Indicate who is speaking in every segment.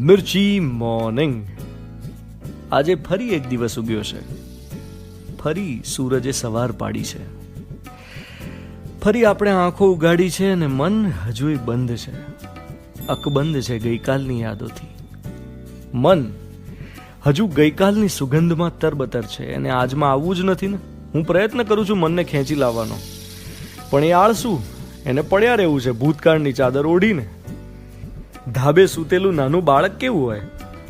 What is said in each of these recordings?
Speaker 1: મિર્ચી morning. આજે ફરી એક દિવસ ઉગ્યો છે. ફરી સૂરજે સવાર પાડી છે. ફરી આપણે આંખો ઉગાડી છે અને મન હજુય બંધ છે. અકબંધ છે ગઈકાલની યાદોથી. મન હજુ ગઈકાલની સુગંધમાં તરબતર છે અને આજમાં આવવું જ નથી ને. હું પ્રયત્ન કરું છું મનને ખેંચી લાવવાનો, પણ એ આળસુ. એને પડ્યા રહેવું છે ભૂતકાળની ચાદર ઓઢીને. ધાબે સૂતેલું નાનું બાળક કેવું હોય,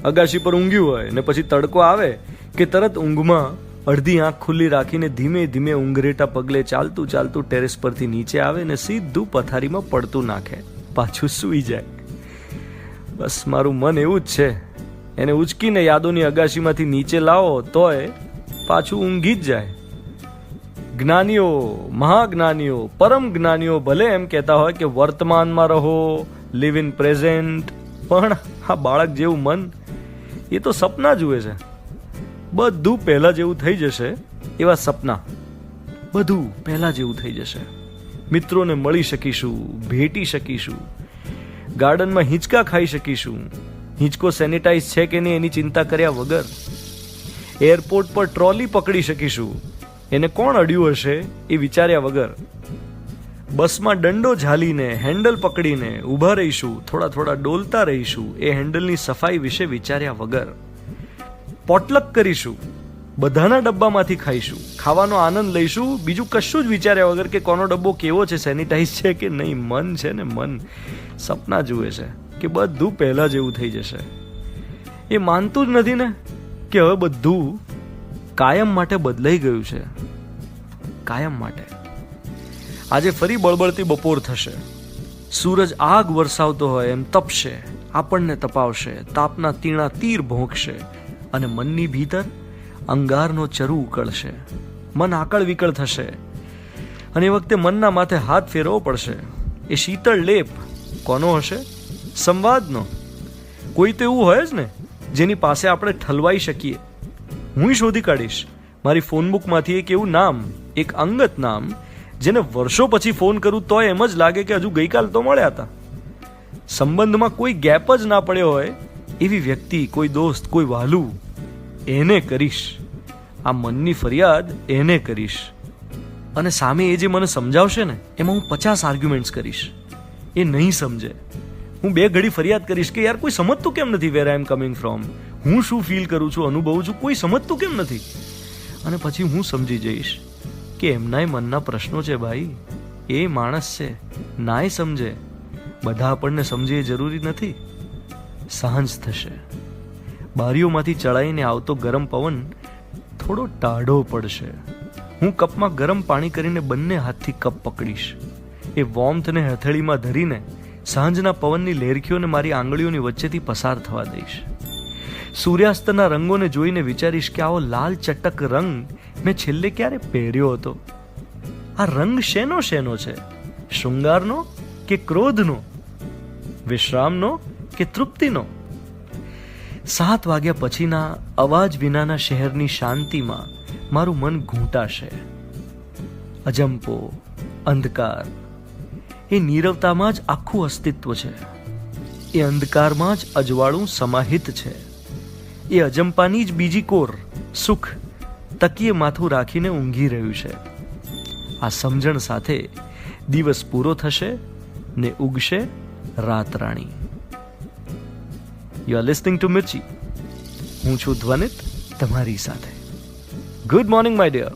Speaker 1: અગાશી પર ઊંઘ્યું હોય ને પછી તડકો આવે કે તરત ઊંઘમાં અડધી આંખ ખુલ્લી રાખીને ધીમે ધીમે ઊંઘરેટા પગલે ચાલતું ચાલતું ટેરેસ પરથી નીચે આવે ને સીધું પથારીમાં પડતું નાખે, પાછું સૂઈ જાય. બસ મારું મન એવું જ છે. એને ઉચકીને યાદોની અગાશીમાંથી નીચે લાવો તોય પાછું ઊંઘી જ જાય. જ્ઞાનીઓ, મહાજ્ઞાનીઓ, પરમ જ્ઞાનીઓ ભલે એમ કહેતા હોય કે વર્તમાનમાં રહો, લિવ ઇન પ્રેઝન્ટ, પણ આ બાળક જેવું મન એ તો સપના જુએ છે. બધું પહેલા જેવું થઈ જશે એવા સપના. બધું પહેલા જેવું થઈ જશે. મિત્રોને મળી શકીશું, ભેટી શકીશું, ગાર્ડનમાં હિંચકા ખાઈ શકીશું, હિંચકો સેનિટાઈઝ છે કે નહીં એની ચિંતા કર્યા વગર. એરપોર્ટ પર ટ્રોલી પકડી શકીશું, એને કોણ અડ્યું હશે એ વિચાર્યા વગર. બસમાં દંડો ઝાલીને હેન્ડલ પકડીને ઊભા રહીશું, થોડા થોડા ડોલતા રહીશું એ હેન્ડલની સફાઈ વિશે વિચાર્યા વગર. પોટલક કરીશું, બધાના ડબ્બામાંથી ખાઈશું, ખાવાનો આનંદ લઈશું, બીજું કશું જ વિચાર્યા વગર કે કોનો ડબ્બો કેવો છે, સેનિટાઈઝ છે કે નહીં. મન છે ને મન સપના જુએ છે કે બધું પહેલા જેવું થઈ જશે. એ માનતું જ નથી ને કે હવે બધું કાયમ માટે બદલાઈ ગયું છે. કાયમ માટે. આજે ફરી બળબળતી બપોર થશે. સૂરજ આગ વરસાવતો હોય એમ તપશે, આપણને તપાવશે, તાપના તીણા તીર ભોંકશે અને મનની ભીતર અંગારનો ચરુ ઉકળશે. મન આકળ વિકળ થશે અને એ વખતે મનના માથે હાથ ફેરવવો પડશે. એ શીતળ લેપ કોનો હશે? સંવાદનો. કોઈ તો એવું હોય જ ને જેની પાસે આપણે ઠલવાઈ શકીએ. હું શોધી કાઢીશ મારી ફોનબુકમાંથી એક એવું નામ, એક અંગત નામ જેને વર્ષો પછી ફોન કરું તોય એમ જ લાગે કે હજુ ગઈકાલ તો મળ્યા હતા. સંબંધમાં કોઈ ગેપ જ ના પડ્યો હોય એવી વ્યક્તિ, કોઈ દોસ્ત, કોઈ વહાલું, એને કરીશ. આ મનની ફરિયાદ એને કરીશ. અને સામે એ જે મને સમજાવશે ને એમાં હું 50 આર્ગ્યુમેન્ટ્સ કરીશ. એ નહીં સમજે. હું 2 ઘડી ફરિયાદ કરીશ કે યાર કોઈ સમજતું કેમ નથી વેર આઈ એમ કમિંગ ફ્રોમ, હું શું ફીલ કરું છું, અનુભવું છું, કોઈ સમજતું કેમ નથી. અને પછી હું સમજી જઈશ કે એમનાય મનના પ્રશ્નો છે ભાઈ. એ માણસ છે, નાય સમજે. બધા આપણને સમજે એ જરૂરી નથી. સાંજ થશે. બારીઓમાંથી ચડાઈને આવતો ગરમ પવન થોડો ટાઢો પડશે. હું કપમાં ગરમ પાણી કરીને બંને હાથથી કપ પકડીશ. એ વોર્મથને હથેળીમાં ધરીને સાંજના પવનની લહેરખીઓને મારી આંગળીઓની વચ્ચેથી પસાર થવા દઈશ. સૂર્યાસ્તના રંગોને જોઈને વિચારીશ કે આવો લાલ ચટક રંગ મેં છેલ્લે ક્યારે પહેર્યો હતો. આ રંગ શેનો શેનો છે? શૃંગારનો કે ક્રોધનો? વિશ્રામનો કે તૃપ્તિનો? 7 વાગ્યા પછીના અવાજ વિનાના શહેરની શાંતિમાં મારું મન ઘૂંટાશે. અજંપો, અંધકાર, એ નીરવતામાં જ આખું અસ્તિત્વ છે. એ અંધકારમાં જ અજવાળું સમાહિત છે. એ અજંપાની જ બીજી કોર, સુખ, તકીએ માથું રાખીને ઊંઘી રહ્યું છે. આ સમજણ સાથે દિવસ પૂરો થશે ને ઉગશે રાતરાણી. You are listening to Mirchi. હું છું ધ્વનિત તમારી સાથે. Good morning my dear.